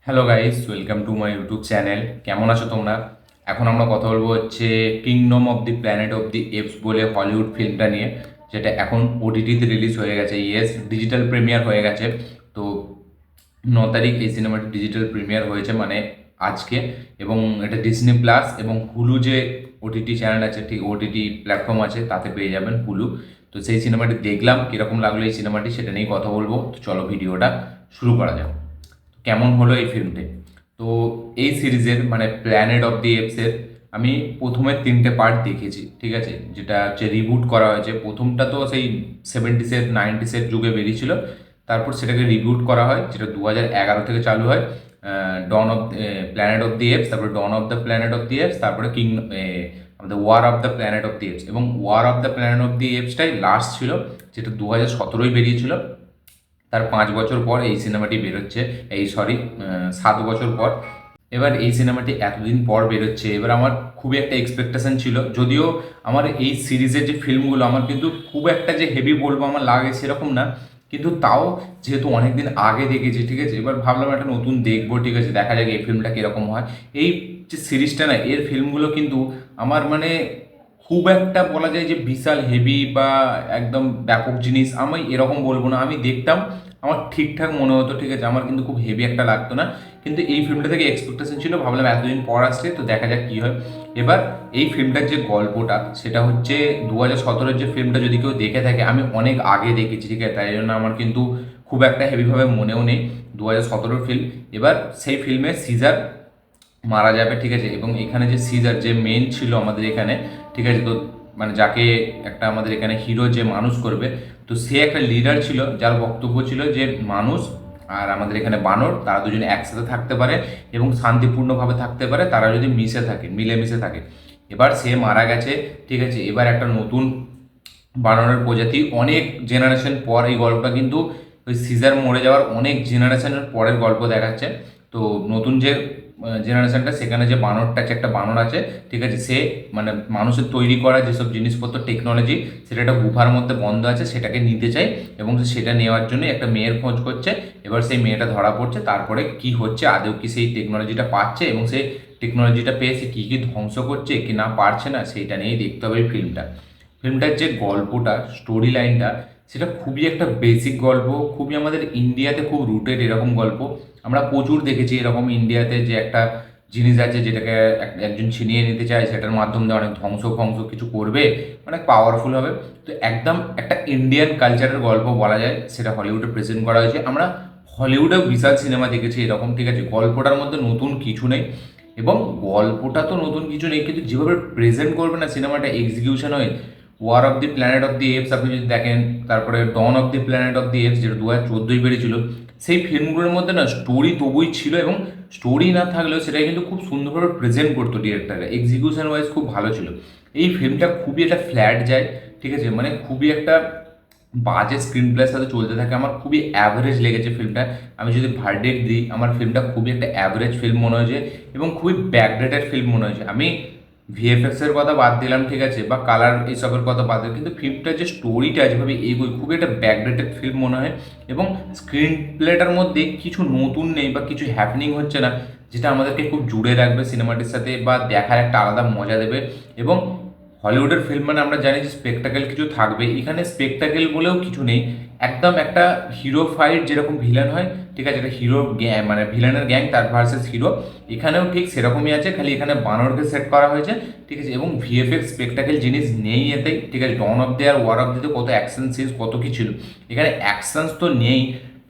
Hello guys, welcome to my YouTube channel. কেমন আছো তোমরা? এখন আমরা কথা বলবো হচ্ছে kingdom of the planet of the apps বলে হলিউড ফিল্মটা নিয়ে, যেটা এখন ওটিটিতে রিলিজ হয়ে গেছে। ইয়েস, ডিজিটাল প্রিমিয়ার হয়ে গেছে। তো 9 তারিখ এই সিনেমাটি ডিজিটাল প্রিমিয়ার হয়েছে, মানে আজকে। এবং এটা ডিজনি প্লাস এবং হুলু যে ওটিটি চ্যানেল আছে, ঠিক ওটিটি প্ল্যাটফর্ম আছে, তাতে পেয়ে যাবেন হুলু। তো সেই সিনেমাটি দেখলাম, কীরকম লাগলো এই সিনেমাটি সেটা নিয়ে কথা বলবো। তো চলো ভিডিওটা শুরু করা যাক। কেমন হলো এই ফিল্মটি? তো এই সিরিজের মানে প্ল্যানেট অফ দি এপসের আমি প্রথমে 3টে পার্ট দেখেছি, ঠিক আছে, যেটা হচ্ছে রিবুট করা হয়েছে। প্রথমটা তো সেই 70s 90s যুগে বেরিয়েছিল, তারপর সেটাকে রিবুট করা হয়, যেটা 2011 থেকে চালু হয়। Dawn of planet of the apes, তারপরে dawn of the planet of the apes, তারপরে আমাদের war of the planet of the apes. এবং war of the planet of the এপসটাই লাস্ট ছিল, যেটা 2017 বেরিয়েছিল। তার 5 বছর পর এই সিনেমাটি বেরোচ্ছে। এই সরি, 7 বছর পর। এবার এই সিনেমাটি এতদিন পর বেরোচ্ছে, এবার আমার খুবই একটা এক্সপেকটেশন ছিল। যদিও আমার এই সিরিজের যে ফিল্মগুলো আমার কিন্তু খুব একটা যে হেভি বলবো আমার লাগে সেরকম না, কিন্তু তাও যেহেতু অনেকদিন আগে দেখেছি, ঠিক আছে, এবার ভাবলাম একটা নতুন দেখবো, ঠিক আছে, দেখা যাক এই ফিল্মটা কীরকম হয়। এই যে সিরিজটা না, এর ফিল্মগুলো কিন্তু আমার মানে খুব একটা বলা যায় যে বিশাল হেভি বা একদম ব্যাপক জিনিস আমি এরকম বলবো না। আমি দেখতাম, আমার ঠিকঠাক মনে হতো, ঠিক আছে, আমার কিন্তু খুব হেভি একটা লাগতো না। কিন্তু এই ফিল্মটা থেকে এক্সপেকটেশন ছিল, ভাবলাম এতদিন পর আসছে, তো দেখা যাক কী হয়। এবার এই ফিল্মটার যে গল্পটা, সেটা হচ্ছে 2017-এর যে ফিল্মটা যদি কেউ দেখে থাকে, আমি অনেক আগে দেখেছি, ঠিক আছে, তাই জন্য আমার কিন্তু খুব একটা হেভিভাবে মনেও নেই 2017-এর ফিল্ম। এবার সেই ফিল্মে সিজার মারা যাবে, ঠিক আছে, এবং এখানে যে সিজার যে মেন ছিল আমাদের এখানে, ঠিক আছে, তো মানে যাকে একটা আমাদের এখানে হিরো যে মানুষ করবে, তো সে একটা লিডার ছিল যার বক্তব্য ছিল যে মানুষ আর আমাদের এখানে বানর তারা দুজনে একসাথে থাকতে পারে এবং শান্তিপূর্ণভাবে থাকতে পারে, তারা যদি মিলেমিশে থাকে। এবার সে মারা গেছে, ঠিক আছে। এবার একটা নতুন বানরের প্রজাতি, অনেক জেনারেশন পর এই গল্পটা কিন্তু ওই সিজার মরে যাওয়ার অনেক জেনারেশনের পরের গল্প দেখাচ্ছে। তো নতুন যে জেনারেশনটা, সেখানে যে বানরটা আছে, একটা বানর আছে, ঠিক আছে, সে মানে মানুষের তৈরি করা যেসব জিনিসপত্র টেকনোলজি, সেটা একটা গুহার মধ্যে বন্ধ আছে, সেটাকে নিতে চাই এবং সেটা নেওয়ার জন্য একটা মেয়ের খোঁজ করছে। এবার সেই মেয়েটা ধরা পড়ছে, তারপরে কি হচ্ছে, আদৌ কি সেই টেকনোলজিটা পাচ্ছে এবং সেই টেকনোলজিটা পেয়ে সে কী কী ধ্বংস করছে কি না পারছে না, সেইটা নিয়েই দেখতে হবে এই ফিল্মটা। ফিল্মটার যে গল্পটা, স্টোরি লাইনটা, সেটা খুবই একটা বেসিক গল্প, খুবই আমাদের ইন্ডিয়াতে খুব রুটেড এরকম গল্প। আমরা প্রচুর দেখেছি এরকম ইন্ডিয়াতে, যে একটা জিনিস আছে যেটাকে একজন ছিনিয়ে নিতে চায়, সেটার মাধ্যমে অনেক ধ্বংস ফংস কিছু করবে, অনেক পাওয়ারফুল হবে। তো একদম একটা ইন্ডিয়ান কালচারের গল্প বলা যায়, সেটা হলিউডে প্রেজেন্ট করা হয়েছে। আমরা হলিউডেও বিশাল সিনেমা দেখেছি এরকম, ঠিক আছে, গল্পটার মধ্যে নতুন কিছু নেই। এবং গল্পটা তো নতুন কিছু নেই, কিন্তু যেভাবে প্রেজেন্ট করবে না সিনেমাটা, এক্সিকিউশন হয়। War of the planet of the apes আপনি যদি দেখেন, তারপরে dawn of the planet of the apes, যেটা 2014 বেরিয়েছিল, সেই ফিল্মগুলোর মধ্যে না স্টোরি তবুই ছিল, এবং স্টোরি না থাকলেও সেটাই কিন্তু খুব সুন্দরভাবে প্রেজেন্ট করতো ডিরেক্টররা, এক্সিকিউশন ওয়াইজ খুব ভালো ছিল। এই ফিল্মটা খুবই একটা ফ্ল্যাট যায়, ঠিক আছে, মানে খুবই একটা বাজে স্ক্রিন প্লের সাথে চলতে থাকে। আমার খুবই অ্যাভারেজ লেগেছে ফিল্মটা। আমি যদি ভার্ডিক্ট দিই, আমার ফিল্মটা খুবই একটা অ্যাভারেজ ফিল্ম মনে হয়েছে এবং খুবই ব্যাকডেটেড ফিল্ম মনে হয়েছে। আমি ভিএফএক্সের কথা বাদ দিলাম, ঠিক আছে, বা কালার এইসবের কথা বাদ দিলাম, কিন্তু ফিল্মটার যে স্টোরিটা যেভাবে এগোয়, খুবই একটা ব্যাকডেটেড ফিল্ম মনে হয়। এবং স্ক্রিন প্লেটার মধ্যে কিছু নতুন নেই বা কিছু হ্যাপেনিং হচ্ছে না, যেটা আমাদেরকে খুব জুড়ে রাখবে সিনেমাটির সাথে বা দেখার একটা আলাদা মজা দেবে। এবং হলিউডের ফিল্ম মানে আমরা জানি যে স্পেকটাকেল কিছু থাকবে, এখানে স্পেকটাকেল বলেও কিছু নেই। একদম একটা হিরো ফাইট যেরকম ভিলেন হয়, ঠিক আছে, এটা হিরো গ্যাং মানে ভিলেনের গ্যাং তার ভার্সেস হিরো, এখানেও ঠিক সেরকমই আছে, খালি এখানে বানরকে সেট করা হয়েছে, ঠিক আছে। এবং ভিএফএক্স স্পেকটাকেল জিনিস নেই এতেই, ঠিক আছে। ডন অফ দি আর ওয়ার অফ দিতে কত অ্যাকশন সিনস কত কি ছিল, এখানে অ্যাকশনস তো নেই।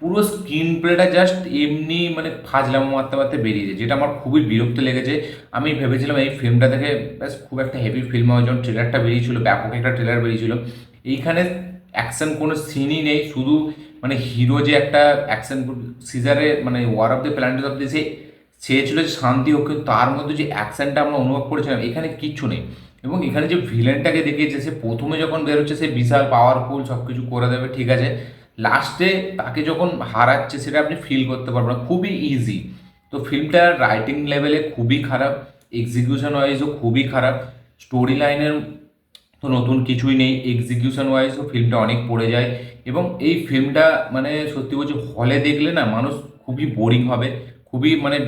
পুরো স্ক্রিন প্লেটা জাস্ট এমনি মানে ফাজলামো মারতে মারতে বেরিয়েছে, যেটা আমার খুবই বিরক্ত লেগেছে। আমি ভেবেছিলাম এই ফিল্মটা দেখে ব্যাস খুব একটা হেভি ফিল্ম হবে, যখন ট্রেলারটা বেরিয়েছিল, ব্যাপক একটা ট্রেলার বেরিয়েছিল। এইখানে অ্যাকশন কোনো সিনই নেই, শুধু মানে হিরো যে একটা অ্যাকশন সিজারে মানে war of the planet of the, সে চেয়েছিল যে শান্তি হোক, কিন্তু তার মধ্যে যে অ্যাকশনটা আমরা অনুভব করেছিলাম, এখানে কিচ্ছু নেই। এবং এখানে যে ভিলেনটাকে দেখিয়েছে, সে প্রথমে যখন বেরোচ্ছে সে বিশাল পাওয়ারফুল, সব কিছু করে দেবে, ঠিক আছে, লাস্টে তাকে যখন হারাচ্ছে সেটা আপনি ফিল করতে পারবেন না, খুবই ইজি। তো ফিল্মটার রাইটিং লেভেলে খুবই খারাপ, এক্সিকিউশন ওয়াইজও খুবই খারাপ, স্টোরি লাইনের তো নতুন কিছুই নেই, এক্সিকিউশন ওয়াইজও ফিল্মটা অনেক পড়ে যায়। এবং এই ফিল্মটা মানে সত্যি বলছি, হলে দেখলে না মানুষ খুবই বোরিং হবে, খুবই মানে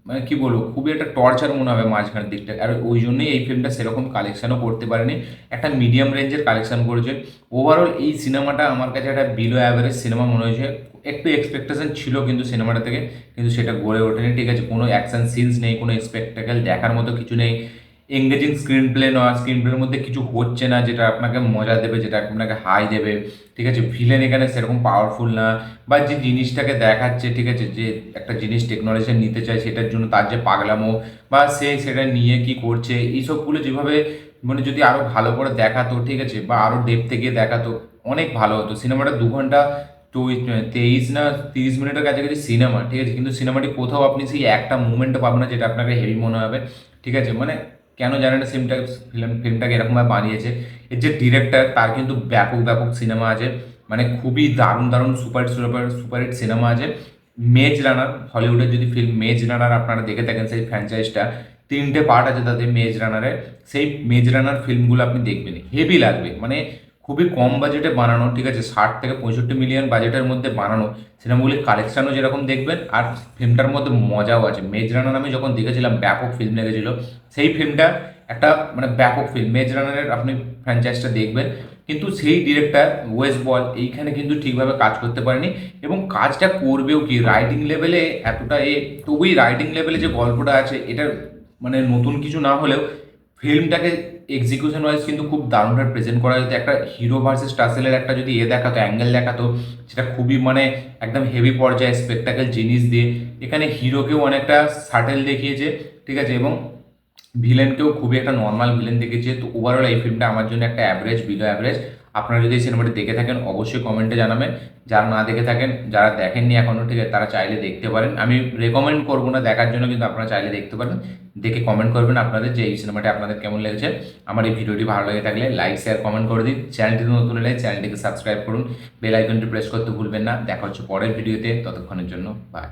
মানে কি বলবো, খুবই একটা টর্চার মনে হবে মাঝখানের দিকটা। আর ওই জন্যই এই ফিল্মটা সেরকম কালেকশনও করতে পারেনি, একটা মিডিয়াম রেঞ্জের কালেকশন করেছে। ওভারঅল এই সিনেমাটা আমার কাছে একটা বিলো অ্যাভারেজ সিনেমা মনে হয়েছে। একটু এক্সপেকটেশন ছিল কিন্তু সিনেমাটা থেকে, কিন্তু সেটা গড়ে ওঠেনি। ঠিক আছে, কোনো অ্যাকশন সিনস নেই, কোনো স্পেকটাকেল দেখার মতো কিছু নেই, এঙ্গেজিং স্ক্রিন প্লে নয়, স্ক্রিন প্লের মধ্যে কিছু হচ্ছে না যেটা আপনাকে মজা দেবে, যেটা আপনাকে হাই দেবে। ঠিক আছে, ভিলেন এখানে সেরকম পাওয়ারফুল না, বা যে জিনিসটাকে দেখাচ্ছে, ঠিক আছে, যে একটা জিনিস টেকনোলজি নিতে চায় সেটার জন্য তার যে পাগলামো, বা সে সেটা নিয়ে কি করছে, এইসবগুলো যেভাবে মানে যদি আরও ভালো করে দেখাতো, ঠিক আছে, বা আরও ডেপথে গিয়ে দেখাতো, অনেক ভালো হতো। সিনেমাটা 2 ঘন্টা তো 23 না 30 মিনিটের কাছাকাছি সিনেমা, ঠিক আছে, কিন্তু সিনেমাটি কোথাও আপনি সেই একটা মুভমেন্টও পাবেন না যেটা আপনাকে হেভি মনে হবে। ঠিক আছে, মানে কেন জানেন না ফিল্মটাকে এরকমভাবে বানিয়েছে। এর যে ডিরেক্টর তার কিন্তু ব্যাপক ব্যাপক সিনেমা আছে, মানে খুবই দারুণ দারুণ সুপারহিট সিনেমা আছে। মেজ রানার, হলিউডের যদি ফিল্ম মেজ রানার আপনারা দেখে থাকেন, সেই ফ্র্যাঞ্চাইজটা 3টে পার্ট আছে তাদের মেজ রানারে। সেই মেজ রানার ফিল্মগুলো আপনি দেখবেন, হেভি লাগবে। মানে খুবই কম বাজেটে বানানো, ঠিক আছে, 60 থেকে 65 মিলিয়ন বাজেটের মধ্যে বানানো সিনেমাগুলির কালেকশানও যেরকম দেখবেন, আর ফিল্মটার মধ্যে মজাও আছে। মেজ রানার আমি যখন দেখেছিলাম ব্যাপক ফিল্ম লেগেছিল। সেই ফিল্মটা একটা মানে ব্যাপক ফিল্ম, মেজ রানারের আপনি ফ্র্যাঞ্চাইজটা দেখবেন। কিন্তু সেই ডিরেক্টর ওয়েস বল এইখানে কিন্তু ঠিকভাবে কাজ করতে পারেনি, এবং কাজটা করবেও কি রাইটিং লেভেলে এতটা তবুই রাইটিং লেভেলে যে গল্পটা আছে এটা মানে নতুন কিছু না হলেও ফিল্মটাকে এক্সিকিউশন ওয়াইজ কিন্তু খুব দারুণভাবে প্রেজেন্ট করা যেত। একটা হিরো ভার্সেস টাসেলের একটা যদি দেখাতো, অ্যাঙ্গেল দেখাতো, সেটা খুবই মানে একদম হেভি পর্যায়ে স্পেকটাকেল জিনিস দিয়ে এখানে হিরোকেও অনেকটা সাটেল দেখিয়েছে, ঠিক আছে, এবং ভিলেনকেও খুবই একটা নর্মাল ভিলেন দেখেছে। তো ওভারঅল এই ফিল্মটা আমার জন্য একটা অ্যাভারেজ, বিলো অ্যাভারেজ। আপনারা যদি এই সিনেমাটি দেখে থাকেন অবশ্যই কমেন্টে জানাবেন। যারা না দেখে থাকেন, যারা দেখেননি এখনও, ঠিক আছে, তারা চাইলে দেখতে পারেন। আমি রেকমেন্ড করবো না দেখার জন্য, কিন্তু আপনারা চাইলে দেখতে পারেন। দেখে কমেন্ট করবেন আপনাদের যে এই সিনেমাটি আপনাদের কেমন লেগেছে। আমার এই ভিডিওটি ভালো লেগে থাকলে লাইক শেয়ার কমেন্ট করে দিন। চ্যানেলটি নতুন হলে চ্যানেলটিকে সাবস্ক্রাইব করুন, বেল আইকনটি প্রেস করতে ভুলবেন না। দেখা হচ্ছে পরের ভিডিওতে, ততক্ষণের জন্য বাই।